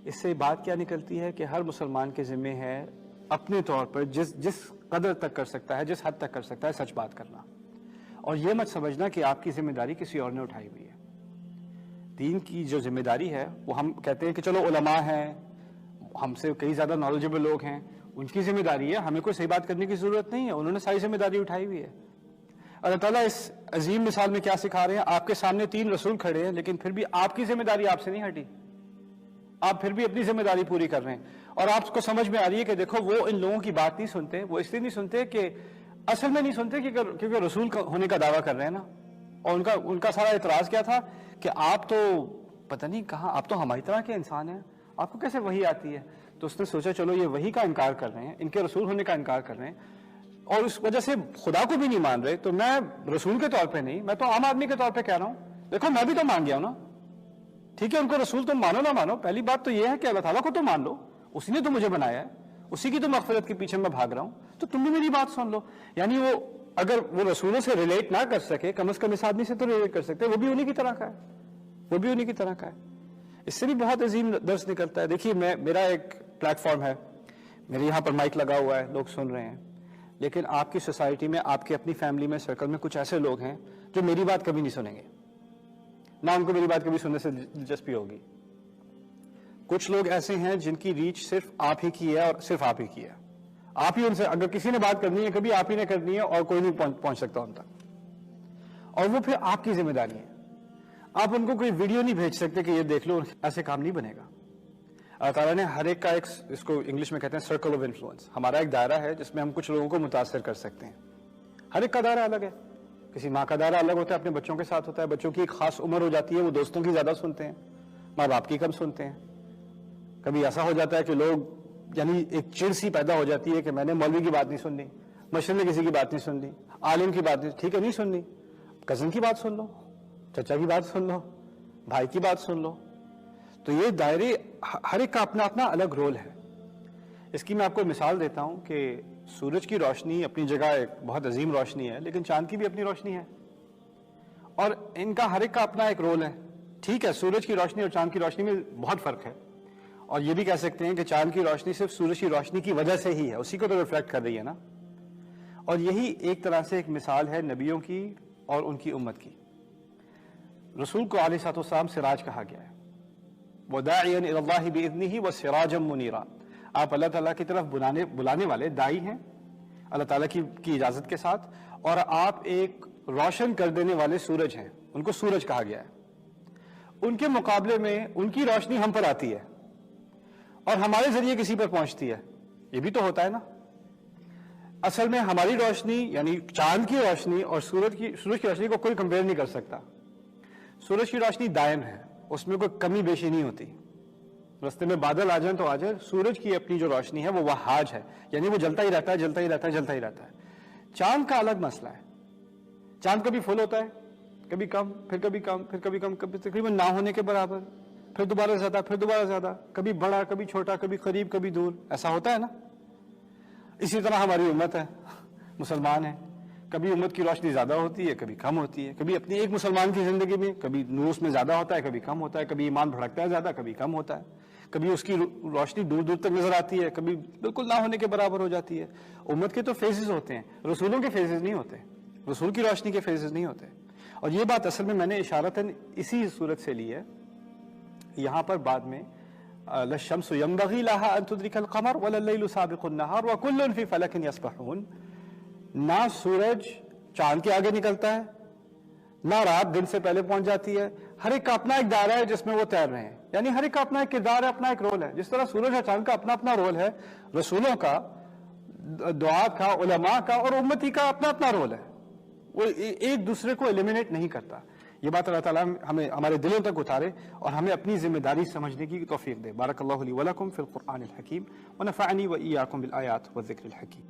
اس سے بات کیا نکلتی ہے کہ ہر مسلمان کے ذمہ ہے اپنے طور پر جس قدر تک کر سکتا ہے، جس حد تک کر سکتا ہے، سچ بات کرنا، اور یہ مت سمجھنا کہ آپ کی ذمہ داری کسی اور نے اٹھائی ہوئی ہے۔ دین کی جو ذمہ داری ہے وہ ہم کہتے ہیں کہ چلو علماء ہیں، ہم سے کئی زیادہ نالجبل لوگ ہیں، ان کی ذمہ داری ہے، ہمیں کوئی صحیح بات کرنے کی ضرورت نہیں ہے، انہوں نے ساری ذمہ داری اٹھائی ہوئی ہے۔ اللہ تعالیٰ اس عظیم مثال میں کیا سکھا رہے ہیں؟ آپ کے سامنے 3 رسول کھڑے ہیں، لیکن پھر بھی آپ کی ذمہ داری آپ سے نہیں ہٹی، آپ پھر بھی اپنی ذمہ داری پوری کر رہے ہیں، اور آپ کو سمجھ میں آ رہی ہے کہ دیکھو وہ ان لوگوں کی بات نہیں سنتے، وہ اس لیے نہیں سنتے کہ اصل میں نہیں سنتے کیونکہ رسول ہونے کا دعویٰ کر رہے ہیں نا، اور ان کا سارا اعتراض کیا تھا کہ آپ تو پتہ نہیں کہاں، آپ تو ہماری طرح کے انسان ہیں، آپ کو کیسے وحی آتی ہے؟ تو اس نے سوچا چلو یہ وحی کا انکار کر رہے ہیں، ان کے رسول ہونے کا انکار کر رہے ہیں، اور اس وجہ سے خدا کو بھی نہیں مان رہے، تو میں رسول کے طور پہ نہیں، میں تو عام آدمی کے طور پہ کہہ رہا ہوں دیکھو میں بھی تو مان گیا ہوں نا، ٹھیک ہے ان کو رسول تم مانو نہ مانو، پہلی بات تو یہ ہے کہ اللہ تعالیٰ کو تو مان لو، اسی نے تو مجھے بنایا ہے، اسی کی تو مغفرت کے پیچھے میں بھاگ رہا ہوں، تو تم بھی میری بات سن لو۔ یعنی وہ اگر وہ رسولوں سے ریلیٹ نہ کر سکے، کم از کم اس آدمی سے تو ریلیٹ کر سکتے، وہ بھی انہی کی طرح کا ہے، وہ بھی انہی کی طرح کا ہے۔ اس سے بھی بہت عظیم درس نکلتا ہے۔ دیکھیے میرا ایک پلیٹ فارم ہے، میرے یہاں پر مائک لگا ہوا ہے، لوگ سن رہے ہیں، لیکن آپ کی سوسائٹی میں، آپ کی اپنی فیملی میں، سرکل میں کچھ ایسے لوگ ہیں جو میری بات کبھی نہیں سنیں گے، نہ ان کو میری بات کبھی سننے سے دلچسپی ہوگی۔ کچھ لوگ ایسے ہیں جن کی ریچ صرف آپ ہی کی ہے، اور صرف آپ ہی کی ہے، آپ ہی ان سے اگر کسی نے بات کرنی ہے کبھی آپ ہی نے کرنی ہے، اور کوئی نہیں پہنچ سکتا ان تک، اور وہ پھر آپ کی ذمہ داری ہے۔ آپ ان کو کوئی ویڈیو نہیں بھیج سکتے کہ یہ دیکھ لو، ایسے کام نہیں بنے گا۔ اللہ تعالیٰ نے ہر ایک کا ایک، اس کو انگلش میں کہتے ہیں سرکل آف انفلوئنس، ہمارا ایک دائرہ ہے جس میں ہم کچھ لوگوں کو متاثر کر سکتے ہیں۔ ہر ایک کا دائرہ الگ ہے، کسی ماں کا دائرہ الگ ہوتا ہے، اپنے بچوں کے ساتھ ہوتا ہے، بچوں کی ایک خاص عمر ہو جاتی ہے، وہ دوستوں کی زیادہ سنتے ہیں، ماں باپ کی کم سنتے ہیں۔ کبھی ایسا ہو جاتا ہے کہ لوگ، یعنی ایک چڑ سی پیدا ہو جاتی ہے کہ میں نے مولوی کی بات نہیں سننی، مشرق نے کسی کی بات نہیں سننی، عالم کی بات نہیں، ٹھیک ہے نہیں سننی، کزن کی بات سن لو، چچا کی بات سن لو، بھائی کی بات سن لو۔ تو یہ دائرے ہر ایک کا اپنا اپنا الگ رول ہے۔ اس کی میں آپ کو مثال دیتا ہوں کہ سورج کی روشنی اپنی جگہ ایک بہت عظیم روشنی ہے، لیکن چاند کی بھی اپنی روشنی ہے، اور ان کا ہر ایک کا اپنا ایک رول ہے۔ ٹھیک ہے سورج کی روشنی اور چاند کی روشنی میں بہت فرق ہے، اور یہ بھی کہہ سکتے ہیں کہ چاند کی روشنی صرف سورج کی روشنی کی وجہ سے ہی ہے، اسی کو تو ریفلیکٹ کر رہی ہے نا۔ اور یہی ایک طرح سے ایک مثال ہے نبیوں کی اور ان کی امت کی۔ رسول کو علیہ الصلوۃ والسلام سراج کہا گیا ہے، وَدَاعِيًا إِلَى اللَّهِ بِإِذْنِهِ وَسِرَاجًا مُنِيرًا، آپ اللہ تعالیٰ کی طرف بلانے والے داعی ہیں اللہ تعالیٰ کی اجازت کے ساتھ، اور آپ ایک روشن کر دینے والے سورج ہیں، ان کو سورج کہا گیا ہے۔ ان کے مقابلے میں ان کی روشنی ہم پر آتی ہے اور ہمارے ذریعے کسی پر پہنچتی ہے، یہ بھی تو ہوتا ہے نا۔ اصل میں ہماری روشنی یعنی چاند کی روشنی اور سورج کی روشنی کو کوئی کمپیئر نہیں کر سکتا۔ سورج کی روشنی دائم ہے، اس میں کوئی کمی بیشی نہیں ہوتی، رستے میں بادل آ جائیں تو آ جائے، سورج کی اپنی جو روشنی ہے وہ وہاج ہے، یعنی وہ جلتا ہی رہتا ہے، جلتا ہی رہتا ہے، جلتا ہی رہتا ہے۔ چاند کا الگ مسئلہ ہے، چاند کبھی فل ہوتا ہے، کبھی کم، پھر کبھی کم، پھر کبھی کم، کبھی تقریباً نہ ہونے کے برابر، پھر دوبارہ زیادہ، پھر دوبارہ زیادہ، کبھی بڑا، کبھی چھوٹا، کبھی قریب، کبھی دور، ایسا ہوتا ہے نا۔ اسی طرح ہماری امت ہے، مسلمان ہیں، کبھی امت کی روشنی زیادہ ہوتی ہے، کبھی کم ہوتی ہے، کبھی اپنی ایک مسلمان کی زندگی میں کبھی نور اس میں زیادہ ہوتا ہے، کبھی کم ہوتا ہے، کبھی ایمان بھڑکتا ہے زیادہ، کبھی کم ہوتا ہے، کبھی اس کی روشنی دور دور تک نظر آتی ہے، کبھی بالکل نہ ہونے کے برابر ہو جاتی ہے۔ امت کے تو فیزز ہوتے ہیں، رسولوں کے فیزز نہیں ہوتے، رسول کی روشنی کے فیزز نہیں ہوتے۔ اور یہ بات اصل میں نے اشارتاً اسی صورت سے لی ہے، یہاں پر بعد میں للشمس ينبغي لها ان تدرك القمر ولا الليل سابق النهار وكل في فلك يسبحون، نہ سورج چاند کے آگے نکلتا ہے، نہ رات دن سے پہلے پہنچ جاتی ہے، ہر ایک کا اپنا ایک دائرہ ہے جس میں وہ تیر رہے ہیں، یعنی ہر ایک کا اپنا ایک کردار ہے، اپنا ایک رول ہے۔ جس طرح سورج اور چاند کا اپنا اپنا رول ہے، رسولوں کا، دعا کا، علماء کا اور امتی کا اپنا اپنا رول ہے، وہ ایک دوسرے کو ایلیمینیٹ نہیں کرتا۔ یہ بات اللہ تعالیٰ ہمیں ہمارے دلوں تک اتارے اور ہمیں اپنی ذمہ داری سمجھنے کی توفیق دے۔ بارک اللہ لی ولکم فی القرآن الحکیم ونفعنی وإیاکم بالآیات والذکر الحکیم۔